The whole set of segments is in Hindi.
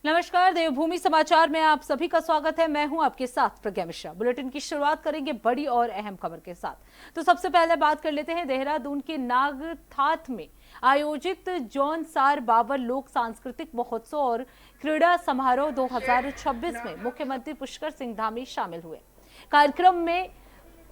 नमस्कार, देवभूमि समाचार में आप सभी का स्वागत है। मैं हूं आपके साथ प्रज्ञा मिश्रा। बुलेटिन की शुरुआत करेंगे बड़ी और अहम खबर के साथ। तो सबसे पहले बात कर लेते हैं देहरादून के नागथाथ में आयोजित जॉन सार बाबर लोक सांस्कृतिक महोत्सव और क्रीड़ा समारोह 2026 में मुख्यमंत्री पुष्कर सिंह धामी शामिल हुए। कार्यक्रम में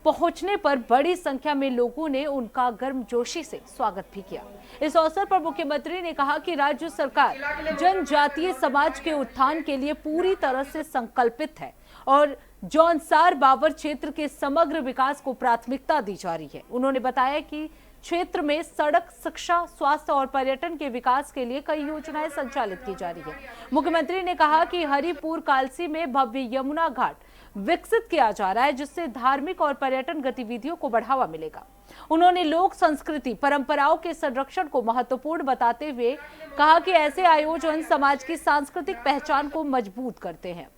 पहुंचने पर बड़ी संख्या में लोगों ने उनका गर्मजोशी से स्वागत भी किया। इस अवसर पर मुख्यमंत्री ने कहा कि राज्य सरकार जनजातीय समाज के उत्थान के लिए पूरी तरह से संकल्पित है और जॉन सार बाबर क्षेत्र के समग्र विकास को प्राथमिकता दी जा रही है। उन्होंने बताया कि क्षेत्र में सड़क, शिक्षा, स्वास्थ्य और पर्यटन के विकास के लिए कई योजनाएं संचालित की जा रही है। मुख्यमंत्री ने कहा कि हरिपुर कालसी में भव्य यमुना घाट विकसित किया जा रहा है, जिससे धार्मिक और पर्यटन गतिविधियों को बढ़ावा मिलेगा। उन्होंने लोक संस्कृति परंपराओं के संरक्षण को महत्वपूर्ण बताते हुए कहा कि ऐसे आयोजन समाज की सांस्कृतिक पहचान को मजबूत करते हैं।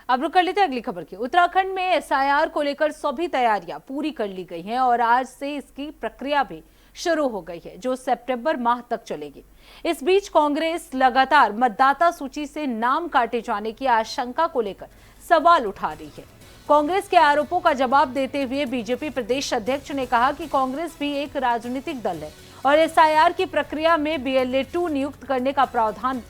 अब रुक कर लेते हैं अगली खबर की। उत्तराखंड में एसआईआर को लेकर सभी तैयारियां पूरी कर ली गई हैं और आज से इसकी प्रक्रिया भी शुरू हो गई है, जो सितंबर माह तक चलेगी। इस बीच कांग्रेस लगातार मतदाता सूची से नाम काटे जाने की आशंका को लेकर सवाल उठा रही है। कांग्रेस के आरोपों का जवाब देते हुए बीजेपी प्रदेश अध्यक्ष ने कहा कि कांग्रेस भी एक राजनीतिक दल है और एसआईआर की प्रक्रिया में BLA 2 नियुक्त करने का प्रावधान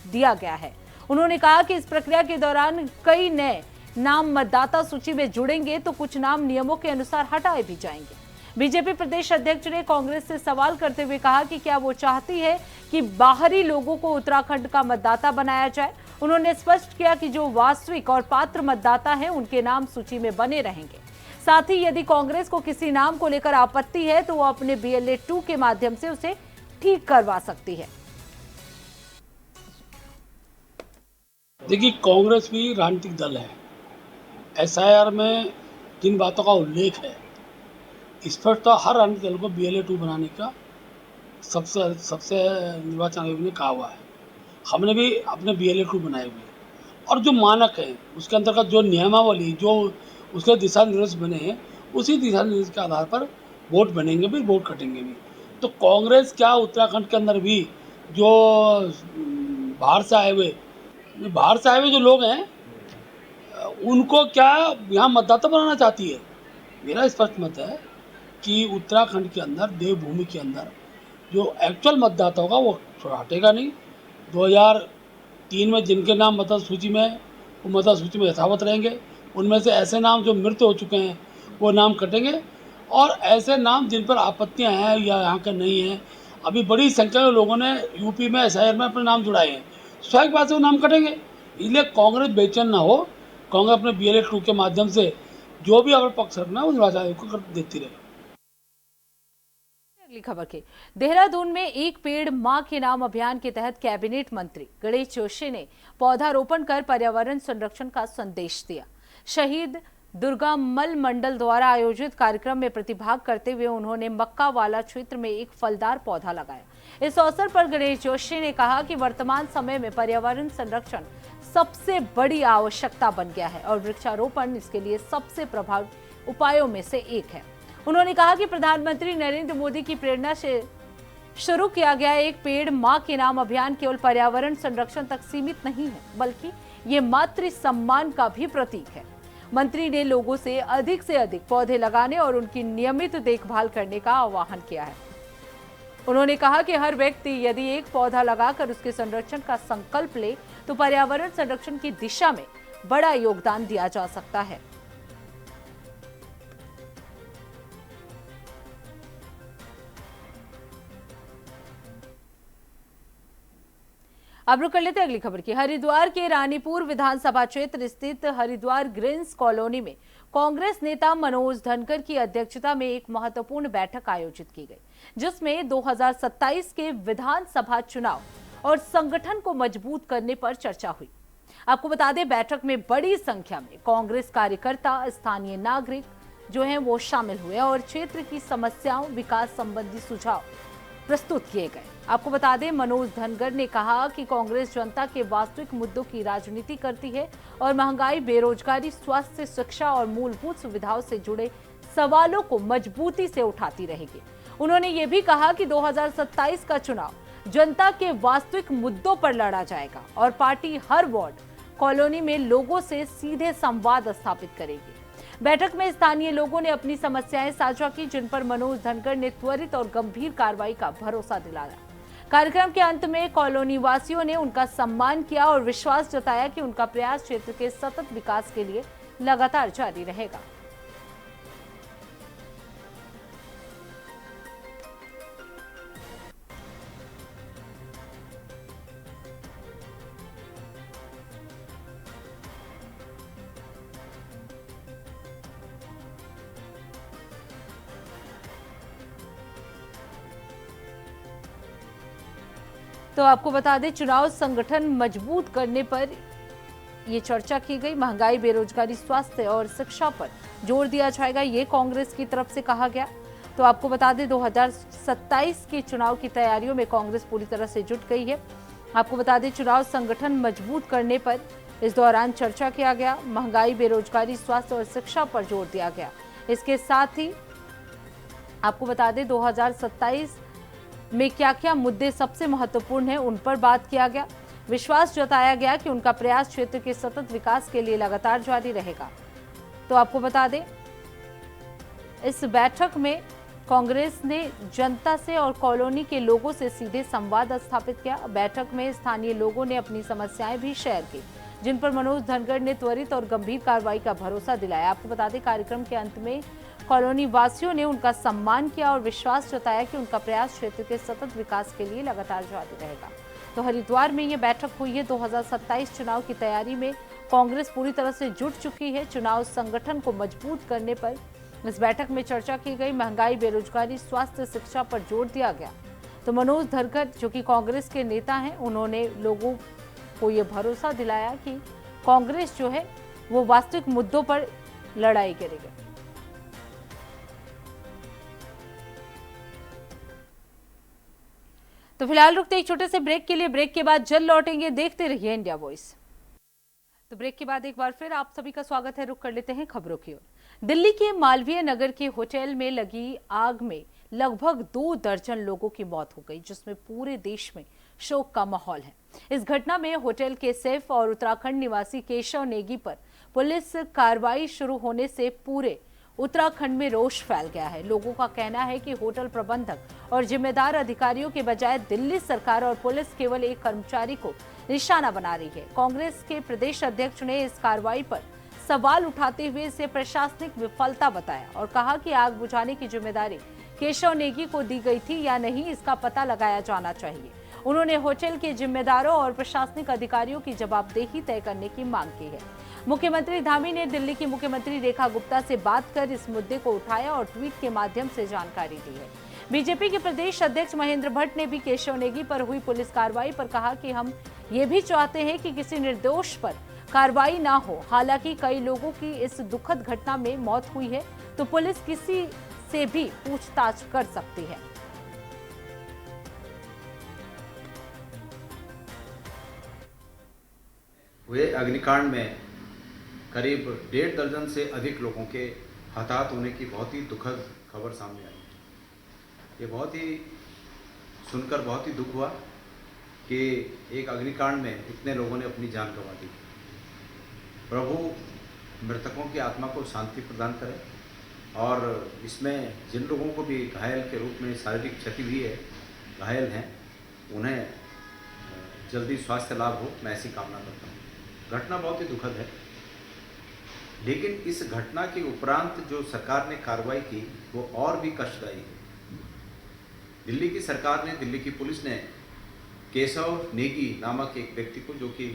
दिया गया है। उन्होंने कहा कि इस प्रक्रिया के दौरान कई नए नाम मतदाता सूची में जुड़ेंगे तो कुछ नाम नियमों के अनुसार हटाए भी जाएंगे। बीजेपी प्रदेश अध्यक्ष ने कांग्रेस से सवाल करते हुए कहा कि क्या वो चाहती है कि बाहरी लोगों को उत्तराखंड का मतदाता बनाया जाए। उन्होंने स्पष्ट किया कि जो वास्तविक और पात्र मतदाता हैं उनके नाम सूची में बने रहेंगे। साथ ही यदि कांग्रेस को किसी नाम को लेकर आपत्ति है तो वो अपने BLA 2 के माध्यम से उसे ठीक करवा सकती है। देखिए, कांग्रेस भी राजनीतिक दल है। एसआईआर में जिन बातों का उल्लेख है, इस पर तो हर राजनीतिक दल को BLA 2 बनाने का सबसे निर्वाचन आयोग ने कहा हुआ है। हमने भी अपने BLA 2 बनाए हुए हैं और जो मानक है उसके अंतर्गत जो नियमावली, जो उसके दिशा निर्देश बने हैं, उसी दिशा निर्देश के आधार पर वोट बनेंगे भी, वोट कटेंगे भी। तो कांग्रेस क्या उत्तराखंड के अंदर भी जो बाहर से आए हुए जो लोग हैं उनको क्या यहाँ मतदाता बनाना चाहती है? मेरा स्पष्ट मत है कि उत्तराखंड के अंदर, देवभूमि के अंदर जो एक्चुअल मतदाता होगा वो हटेगा नहीं। 2003 में जिनके नाम मतदाता सूची में, वो मतदाता सूची में यथावत रहेंगे। उनमें से ऐसे नाम जो मृत हो चुके हैं वो नाम कटेंगे और ऐसे नाम जिन पर आपत्तियाँ हैं या यहाँ के नहीं हैं, अभी बड़ी संख्या में लोगों ने यूपी में एसआईआर में अपने नाम जुड़ाए हैं, स्वाभाविक बात से वो नाम कटेंगे। इसलिए कांग्रेस बेचैन ना हो, कांग्रेस अपने BLA 2 के माध्यम से जो भी अगर पक्ष रखना है वो निर्वाचन आयोग को देती रहे। अगली खबर की। देहरादून में एक पेड़ मां के नाम अभियान के तहत कैबिनेट मंत्री गणेश जोशी ने पौधारोपण कर पर्यावरण संरक्षण का संदेश दिया। शहीद दुर्गामल मंडल द्वारा आयोजित कार्यक्रम में प्रतिभाग करते हुए उन्होंने मक्का वाला क्षेत्र में एक फलदार पौधा लगाया। इस अवसर पर गणेश जोशी ने कहा कि वर्तमान समय में पर्यावरण संरक्षण सबसे बड़ी आवश्यकता बन गया है और वृक्षारोपण इसके लिए सबसे प्रभावी उपायों में से एक है। उन्होंने कहा कि प्रधानमंत्री नरेंद्र मोदी की प्रेरणा से शुरू किया गया एक पेड़ मां के नाम अभियान केवल पर्यावरण संरक्षण तक सीमित नहीं है, बल्कि ये मातृ सम्मान का भी प्रतीक है। मंत्री ने लोगों से अधिक पौधे लगाने और उनकी नियमित देखभाल करने का आह्वान किया है। उन्होंने कहा कि हर व्यक्ति यदि एक पौधा लगाकर उसके संरक्षण का संकल्प ले तो पर्यावरण संरक्षण की दिशा में बड़ा योगदान दिया जा सकता है। अब रुक कर लेते हैं अगली खबर की। हरिद्वार के रानीपुर विधानसभा क्षेत्र स्थित हरिद्वार ग्रीन्स कॉलोनी में कांग्रेस नेता मनोज धनखड़ की अध्यक्षता में एक महत्वपूर्ण बैठक आयोजित की गई, जिसमें 2027 के विधानसभा चुनाव और संगठन को मजबूत करने पर चर्चा हुई। आपको बता दें, बैठक में बड़ी संख्या में कांग्रेस कार्यकर्ता, स्थानीय नागरिक जो हैं वो शामिल हुए और क्षेत्र की समस्याओं, विकास संबंधी सुझाव प्रस्तुत किए गए। आपको बता दें, मनोज धनखड़ ने कहा कि कांग्रेस जनता के वास्तविक मुद्दों की राजनीति करती है और महंगाई, बेरोजगारी, स्वास्थ्य, शिक्षा और मूलभूत सुविधाओं से जुड़े सवालों को मजबूती से उठाती रहेगी। उन्होंने ये भी कहा कि 2027 का चुनाव जनता के वास्तविक मुद्दों पर लड़ा जाएगा और पार्टी हर वार्ड, कॉलोनी में लोगों से सीधे संवाद स्थापित करेगी। बैठक में स्थानीय लोगों ने अपनी समस्याएं साझा की, जिन पर मनोज धनखड़ ने त्वरित और गंभीर कार्रवाई का भरोसा दिलाया। कार्यक्रम के अंत में कॉलोनी वासियों ने उनका सम्मान किया और विश्वास जताया कि उनका प्रयास क्षेत्र के सतत विकास के लिए लगातार जारी रहेगा। तो आपको बता दें, चुनाव संगठन मजबूत करने पर ये चर्चा की गई। महंगाई, बेरोजगारी, स्वास्थ्य और शिक्षा पर जोर दिया जाएगा, ये कांग्रेस की तरफ से कहा गया। तो आपको बता दें, 2027 के चुनाव की तैयारियों में कांग्रेस पूरी तरह से जुट गई है। आपको बता दें, चुनाव संगठन मजबूत करने पर इस दौरान चर्चा किया गया। महंगाई, बेरोजगारी, स्वास्थ्य और शिक्षा पर जोर दिया गया। इसके साथ ही आपको बता दें, 2027 में क्या क्या मुद्दे सबसे महत्वपूर्ण हैं, उन पर बात किया गया। विश्वास जताया गया कि उनका प्रयास क्षेत्र के सतत विकास के लिए लगातार जारी रहेगा। तो आपको बता दें, इस बैठक में कांग्रेस ने जनता से और कॉलोनी के लोगों से सीधे संवाद स्थापित किया। बैठक में स्थानीय लोगों ने अपनी समस्याएं भी शेयर की, जिन पर मनोज धनखड़ ने त्वरित और गंभीर कार्रवाई का भरोसा दिलाया। आपको बता दें, कार्यक्रम के अंत में कॉलोनी वासियों ने उनका सम्मान किया और विश्वास जताया कि उनका प्रयास क्षेत्र के सतत विकास के लिए लगातार जारी रहेगा। तो हरिद्वार में ये बैठक हुई है। 2027 चुनाव की तैयारी में कांग्रेस पूरी तरह से जुट चुकी है। चुनाव संगठन को मजबूत करने पर इस बैठक में चर्चा की गई। महंगाई, बेरोजगारी, स्वास्थ्य, शिक्षा पर जोर दिया गया। तो मनोज धनखड़ जो कि कांग्रेस के नेता हैं, उन्होंने लोगों को ये भरोसा दिलाया कि कांग्रेस जो है वो वास्तविक मुद्दों पर लड़ाई करेगी। तो फिलहाल रुकते एक छोटे से ब्रेक के लिए। ब्रेक के बाद जल्द लौटेंगे। देखते रहिए इंडिया वॉइस। तो ब्रेक के बाद एक बार फिर आप सभी का स्वागत है। रुक कर लेते हैं खबरों की ओर। दिल्ली के मालवीय नगर के होटल में लगी आग में लगभग 2 दर्जन लोगों की मौत हो गई, जिसमें पूरे देश में शोक का माहौल है। इस घटना में होटल के शेफ और उत्तराखंड निवासी केशव नेगी पर पुलिस कार्रवाई शुरू होने से पूरे उत्तराखंड में रोष फैल गया है। लोगों का कहना है कि होटल प्रबंधक और जिम्मेदार अधिकारियों के बजाय दिल्ली सरकार और पुलिस केवल एक कर्मचारी को निशाना बना रही है। कांग्रेस के प्रदेश अध्यक्ष ने इस कार्रवाई पर सवाल उठाते हुए इसे प्रशासनिक विफलता बताया और कहा कि आग बुझाने की जिम्मेदारी केशव नेगी को दी गई थी या नहीं, इसका पता लगाया जाना चाहिए। उन्होंने होटल के जिम्मेदारों और प्रशासनिक अधिकारियों की जवाबदेही तय करने की मांग की है। मुख्यमंत्री धामी ने दिल्ली की मुख्यमंत्री रेखा गुप्ता से बात कर इस मुद्दे को उठाया और ट्वीट के माध्यम से जानकारी दी है। बीजेपी के प्रदेश अध्यक्ष महेंद्र भट्ट ने भी केशव नेगी पर हुई पुलिस कार्रवाई पर कहा कि हम ये भी चाहते हैं कि किसी निर्दोष पर कार्रवाई ना हो। हालांकि कई लोगों की इस दुखद घटना में मौत हुई है, तो पुलिस किसी से भी पूछताछ कर सकती है। हुए अग्निकांड में करीब 1.5 दर्जन से अधिक लोगों के हताहत होने की बहुत ही दुखद खबर सामने आई। ये बहुत ही सुनकर बहुत ही दुख हुआ कि एक अग्निकांड में इतने लोगों ने अपनी जान गंवा दी। प्रभु मृतकों की आत्मा को शांति प्रदान करे और इसमें जिन लोगों को भी घायल के रूप में शारीरिक क्षति हुई है, घायल हैं, उन्हें जल्दी स्वास्थ्य लाभ हो, मैं ऐसी कामना करता हूँ। घटना बहुत ही दुखद है, लेकिन इस घटना के उपरांत जो सरकार ने कार्रवाई की वो और भी कष्टदायी है। दिल्ली की सरकार ने, दिल्ली की पुलिस ने केशव नेगी नामक एक व्यक्ति को, जो कि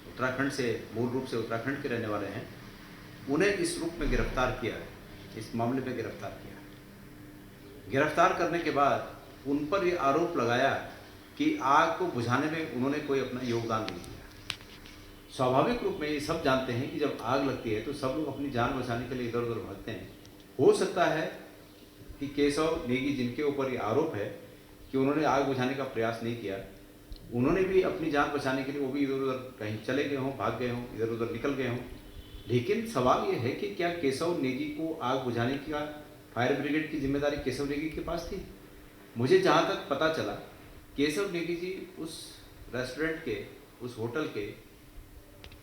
उत्तराखंड से, मूल रूप से उत्तराखंड के रहने वाले हैं, उन्हें इस रूप में गिरफ्तार किया है, इस मामले में गिरफ्तार किया। गिरफ्तार करने के बाद उन पर ये आरोप लगाया कि आग को बुझाने में उन्होंने कोई अपना योगदान नहीं दिया। स्वाभाविक रूप में ये सब जानते हैं कि जब आग लगती है तो सब लोग अपनी जान बचाने के लिए इधर उधर भागते हैं। हो सकता है कि केशव नेगी, जिनके ऊपर ये आरोप है कि उन्होंने आग बुझाने का प्रयास नहीं किया, उन्होंने भी अपनी जान बचाने के लिए वो भी इधर उधर कहीं चले गए हों, भाग गए हों, इधर उधर निकल गए हों। लेकिन सवाल ये है कि क्या केशव नेगी को आग बुझाने का फायर ब्रिगेड की जिम्मेदारी केशव नेगी के पास थी? मुझे जहाँ तक पता चला, केशव नेगी जी उस रेस्टोरेंट के, उस होटल के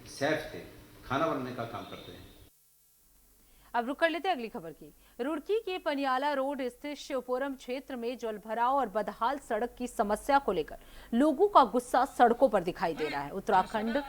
शेफ थे, खाना बनाने का काम करते हैं। अब रुक कर लेते हैं अगली खबर की। रुड़की के पनियाला रोड स्थित शिवपुरम क्षेत्र में जलभराव और बदहाल सड़क की समस्या को लेकर लोगों का गुस्सा सड़कों पर दिखाई दे रहा है। उत्तराखंड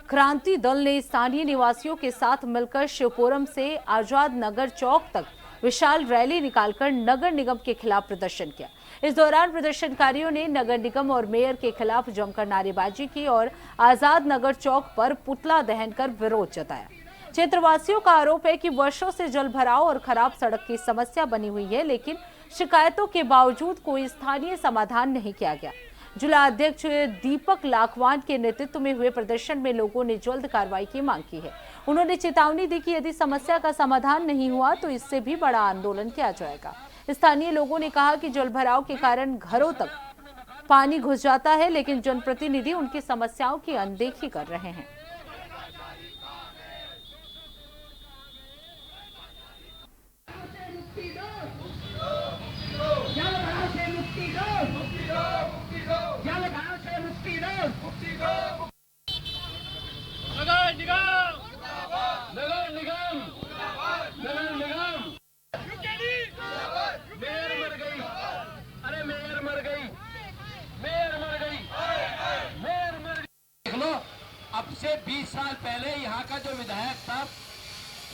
क्रांति दल ने स्थानीय निवासियों के साथ मिलकर शिवपुरम से आजाद नगर चौक तक विशाल रैली निकालकर नगर निगम के खिलाफ प्रदर्शन किया। इस दौरान प्रदर्शनकारियों ने नगर निगम और मेयर के खिलाफ जमकर नारेबाजी की और आजाद नगर चौक पर पुतला दहन कर विरोध जताया। क्षेत्रवासियों का आरोप है कि वर्षों से जलभराव और खराब सड़क की समस्या बनी हुई है, लेकिन शिकायतों के बावजूद कोई स्थानीय समाधान नहीं किया गया। जिला अध्यक्ष दीपक लाखवान के नेतृत्व में हुए प्रदर्शन में लोगों ने जल्द कार्रवाई की मांग की है। उन्होंने चेतावनी दी कि यदि समस्या का समाधान नहीं हुआ तो इससे भी बड़ा आंदोलन किया जाएगा। स्थानीय लोगों ने कहा कि जलभराव के कारण घरों तक पानी घुस जाता है, लेकिन जनप्रतिनिधि उनकी समस्याओं की अनदेखी कर रहे हैं। अब से 20 साल पहले यहाँ का जो विधायक था,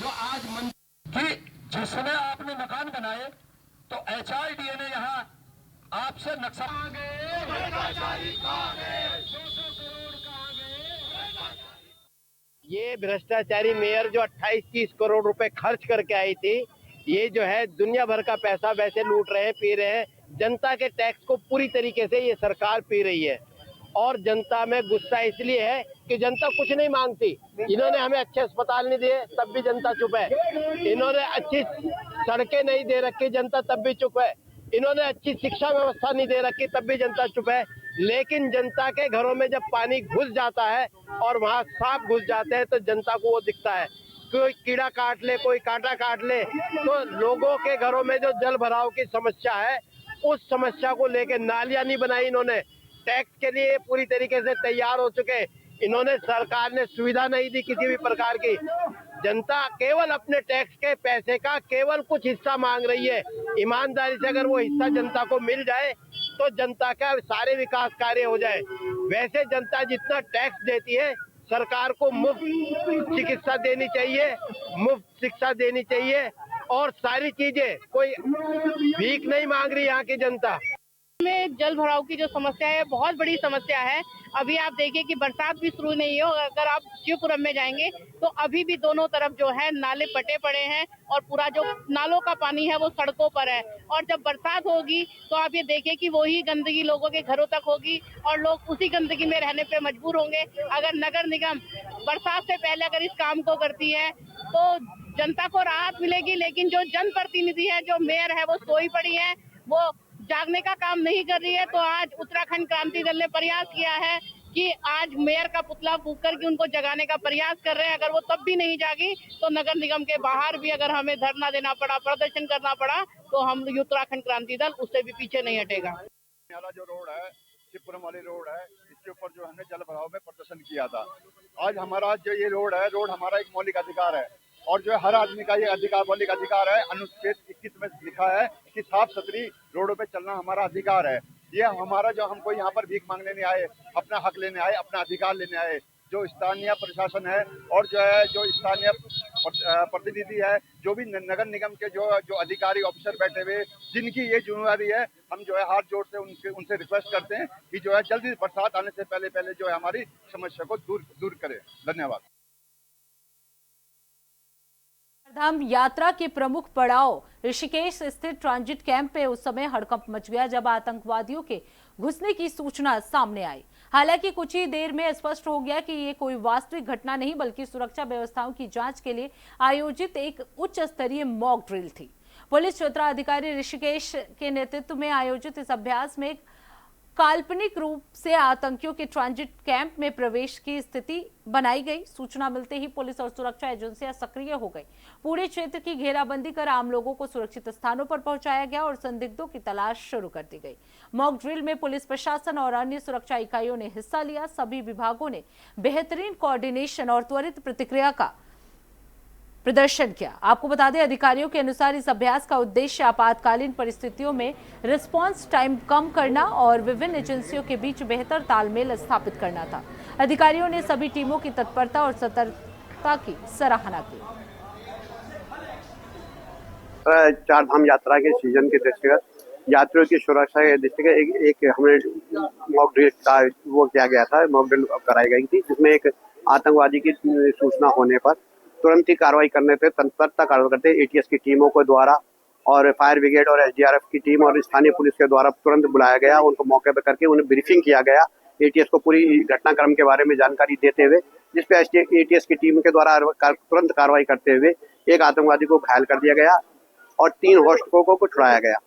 जो आज मंत्री, जिसने आपने मकान बनाए, तो HRDA ने यहाँ आपसे नक्शा ये भ्रष्टाचारी मेयर जो 28-30 करोड़ रुपए खर्च करके आई थी, ये जो है दुनिया भर का पैसा वैसे लूट रहे हैं, पी रहे हैं। जनता के टैक्स को पूरी तरीके से ये सरकार पी रही है और जनता में गुस्सा इसलिए है कि जनता कुछ नहीं मांगती। इन्होंने हमें अच्छे अस्पताल नहीं दिए, तब भी जनता चुप है। इन्होंने अच्छी सड़कें नहीं दे रखी, जनता तब भी चुप है। इन्होंने अच्छी शिक्षा व्यवस्था नहीं दे रखी, तब भी जनता चुप है। लेकिन जनता के घरों में जब पानी घुस जाता है और वहाँ सांप घुस जाते हैं तो जनता को वो दिखता है। कोई कीड़ा काट ले, कोई कांटा काट ले, तो लोगों के घरों में जो जल भराव की समस्या है, उस समस्या को लेकर नालियां नहीं बनाई इन्होंने। टैक्स के लिए पूरी तरीके से तैयार हो चुके। इन्होंने, सरकार ने सुविधा नहीं दी किसी भी प्रकार की। जनता केवल अपने टैक्स के पैसे का केवल कुछ हिस्सा मांग रही है। ईमानदारी से अगर वो हिस्सा जनता को मिल जाए तो जनता का सारे विकास कार्य हो जाए। वैसे जनता जितना टैक्स देती है, सरकार को मुफ्त चिकित्सा देनी चाहिए, मुफ्त शिक्षा देनी चाहिए और सारी चीजें, कोई भीख नहीं मांग रही यहाँ की जनता। में जल भराव की जो समस्या है बहुत बड़ी समस्या है। अभी आप देखिए कि बरसात भी शुरू नहीं है, अगर आप शिवपुरम में जाएंगे तो अभी भी दोनों तरफ जो है नाले पटे पड़े हैं और पूरा जो नालों का पानी है वो सड़कों पर है। और जब बरसात होगी तो आप ये देखिए कि वही गंदगी लोगों के घरों तक होगी और लोग उसी गंदगी में रहने पे मजबूर होंगे। अगर नगर निगम बरसात से पहले अगर इस काम को करती है तो जनता को राहत मिलेगी, लेकिन जो जनप्रतिनिधि है, जो मेयर है, वो सोई पड़ी है, वो जागने का काम नहीं कर रही है। तो आज उत्तराखंड क्रांति दल ने प्रयास किया है कि आज मेयर का पुतला फूंक करके उनको जगाने का प्रयास कर रहे हैं। अगर वो तब भी नहीं जागी तो नगर निगम के बाहर भी अगर हमें धरना देना पड़ा, प्रदर्शन करना पड़ा, तो हम उत्तराखंड क्रांति दल उससे भी पीछे नहीं हटेगा। जो रोड है, शिवपुरम वाली रोड है, इसके ऊपर जो हमने जल भराव में प्रदर्शन किया था। आज हमारा जो ये रोड है, रोड हमारा एक मौलिक अधिकार है और जो है हर आदमी का ये अधिकार, मौलिक अधिकार है। अनुच्छेद 21 में लिखा है कि साफ सुथरी रोडों पे चलना हमारा अधिकार है। ये हमारा, जो हम कोई यहाँ पर भीख मांगने नहीं आए, अपना हक लेने आए, अपना अधिकार लेने आए। जो स्थानीय प्रशासन है और जो है जो स्थानीय प्रतिनिधि है, जो भी नगर निगम के जो अधिकारी ऑफिसर बैठे हुए, जिनकी ये जिम्मेदारी है, हम जो है हाथ जोड़ से उनसे रिक्वेस्ट करते हैं कि जो है जल्दी बरसात आने से पहले जो है हमारी समस्या को दूर करें। धन्यवाद। धाम यात्रा के प्रमुख पड़ाव ऋषिकेश स्थित ट्रांजिट कैंप पे उस समय हड़कंप मच गया जब आतंकवादियों के घुसने की सूचना सामने आई। हालांकि कुछ ही देर में स्पष्ट हो गया कि ये कोई वास्तविक घटना नहीं बल्कि सुरक्षा व्यवस्थाओं की जांच के लिए आयोजित एक उच्च स्तरीय मॉक ड्रिल थी। पुलिस क्षेत्र अधिकारी ऋषिकेश के नेतृत्व में आयोजित इस अभ्यास में काल्पनिक रूप से आतंकियों के ट्रांजिट कैंप में प्रवेश की स्थिति बनाई गई। सूचना मिलते ही पुलिस और सुरक्षा एजेंसियां सक्रिय हो गई। पूरे क्षेत्र की घेराबंदी कर आम लोगों को सुरक्षित स्थानों पर पहुंचाया गया और संदिग्धों की तलाश शुरू कर दी गई। मॉक ड्रिल में पुलिस प्रशासन और अन्य सुरक्षा इकाइयों ने हिस्सा लिया। सभी विभागों ने बेहतरीन कोऑर्डिनेशन और त्वरित प्रतिक्रिया का प्रदर्शन किया। आपको बता दें, अधिकारियों के अनुसार इस अभ्यास का उद्देश्य आपातकालीन परिस्थितियों में रिस्पांस टाइम कम करना और विभिन्न एजेंसियों के बीच बेहतर तालमेल स्थापित करना था। अधिकारियों ने सभी टीमों की तत्परता और सतर्कता की सराहना की। चार धाम यात्रा के सीजन के दृष्टिगत यात्रियों की सुरक्षा के दृष्टिगत एक हमने मॉक ड्रिल का वो किया गया था, मॉक ड्रिल कराई गई थी, जिसमें एक आतंकवादी की सूचना होने पर तुरंत ही कार्रवाई करने पे तत्परता कार्रवाई करते एटीएस की टीमों को द्वारा और फायर ब्रिगेड और एसडीआरएफ की टीम और स्थानीय पुलिस के द्वारा तुरंत बुलाया गया। उनको मौके पर करके उन्हें ब्रीफिंग किया गया एटीएस को पूरी घटनाक्रम के बारे में जानकारी देते हुए, जिसपे एटीएस की टीम के द्वारा तुरंत कार्रवाई करते हुए एक आतंकवादी को घायल कर दिया गया और 3 होस्टकों को छुड़ाया गया।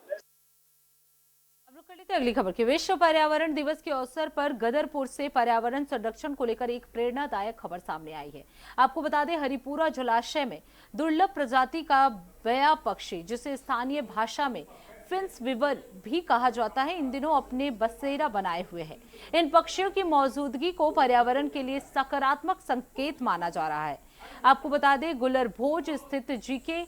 अगली खबर की विश्व पर्यावरण दिवस के अवसर पर गदरपुर से पर्यावरण संरक्षण को लेकर एक प्रेरणादायक खबर सामने आई है। आपको बता दें, हरिपुरा जलाशय में दुर्लभ प्रजाति का बया पक्षी, जिसे स्थानीय भाषा में फिंस विवर भी कहा जाता है, इन दिनों अपने बसेरा बनाए हुए है। इन पक्षियों की मौजूदगी को पर्यावरण के लिए सकारात्मक संकेत माना जा रहा है। आपको बता दें, गुलरभोज स्थित जीके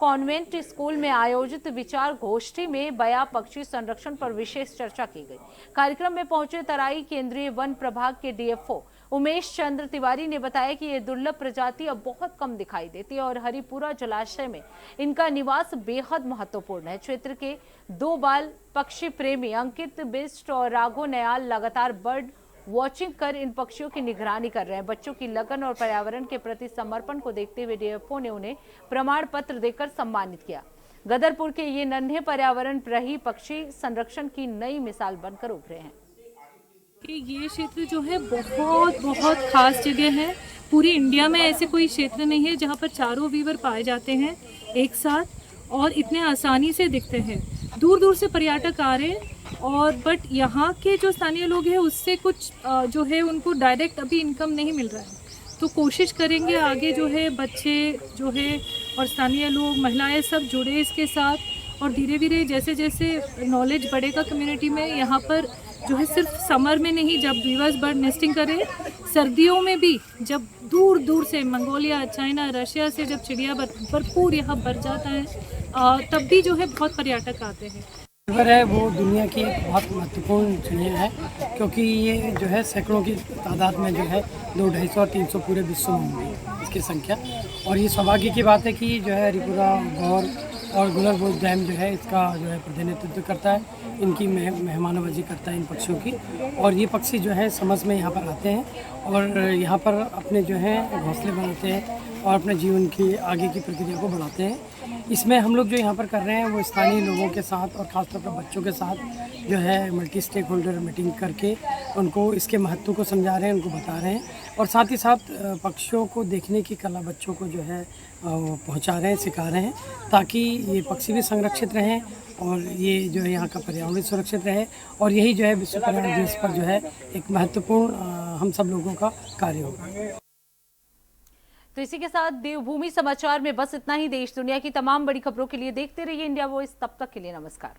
कॉन्वेंट स्कूल में आयोजित विचार गोष्ठी में बया पक्षी संरक्षण पर विशेष चर्चा की गई। कार्यक्रम में पहुंचे तराई केंद्रीय वन प्रभाग के डीएफओ उमेश चंद्र तिवारी ने बताया कि ये दुर्लभ प्रजाति अब बहुत कम दिखाई देती है और हरिपुरा जलाशय में इनका निवास बेहद महत्वपूर्ण है। क्षेत्र के 2 बाल पक्षी प्रेमी अंकित बिस्ट और राघो नयाल लगातार बर्ड वॉचिंग कर इन पक्षियों की निगरानी कर रहे हैं। बच्चों की लगन और पर्यावरण के प्रति समर्पण को देखते हुए डीएफओ ने उन्हें प्रमाण पत्र देकर सम्मानित किया। गदरपुर के ये नन्हे पर्यावरण प्रेमी पक्षी संरक्षण की नई मिसाल बनकर उभरे हैं। ये क्षेत्र जो है बहुत खास जगह है। पूरी इंडिया में ऐसे कोई क्षेत्र नहीं है जहाँ पर चारों वीवर पाए जाते हैं एक साथ और इतने आसानी से दिखते हैं। दूर दूर से पर्यटक आ रहे हैं और बट यहाँ के जो स्थानीय लोग हैं उससे कुछ जो है उनको डायरेक्ट अभी इनकम नहीं मिल रहा है। तो कोशिश करेंगे आगे जो है बच्चे जो है और स्थानीय लोग, महिलाएं सब जुड़े इसके साथ और धीरे धीरे जैसे जैसे नॉलेज बढ़ेगा कम्युनिटी में, यहाँ पर जो है सिर्फ समर में नहीं, जब वीवर्स बर्ड नेस्टिंग करें, सर्दियों में भी जब दूर दूर से मंगोलिया, चाइना, रशिया से जब चिड़िया भरपूर यहाँ बढ़ जाता है तब भी जो है बहुत पर्यटक आते हैं। रिवर है वो दुनिया की एक बहुत महत्वपूर्ण चिड़िया है, क्योंकि ये जो है सैकड़ों की तादाद में जो है 200-250 और 300 पूरे विश्व में होंगी इसकी संख्या। और ये सौभाग्य की बात है कि जो है हरिपुरा गौर और गुलरभोज डैम जो है इसका जो है प्रतिनिधित्व करता है, इनकी मेहमानबाजी करता है इन पक्षियों की। और ये पक्षी जो है समझ में यहाँ पर आते हैं और यहाँ पर अपने जो है घोंसले बनाते हैं और अपने जीवन की आगे की प्रक्रिया को बढ़ाते हैं। इसमें हम लोग जो यहाँ पर कर रहे हैं वो स्थानीय लोगों के साथ और ख़ासतौर पर बच्चों के साथ जो है मल्टी स्टेक होल्डर मीटिंग करके उनको इसके महत्व को समझा रहे हैं, उनको बता रहे हैं और साथ ही साथ पक्षियों को देखने की कला बच्चों को जो है पहुँचा रहे हैं, सिखा रहे हैं, ताकि ये पक्षी भी संरक्षित रहें और ये जो है यहाँ का पर्यावरण सुरक्षित रहे। और यही जो है विश्व पर्यावरण दिवस पर जो है एक महत्वपूर्ण हम सब लोगों का कार्य होगा। तो इसी के साथ देवभूमि समाचार में बस इतना ही। देश दुनिया की तमाम बड़ी खबरों के लिए देखते रहिए इंडिया वॉइस। तब तक के लिए नमस्कार।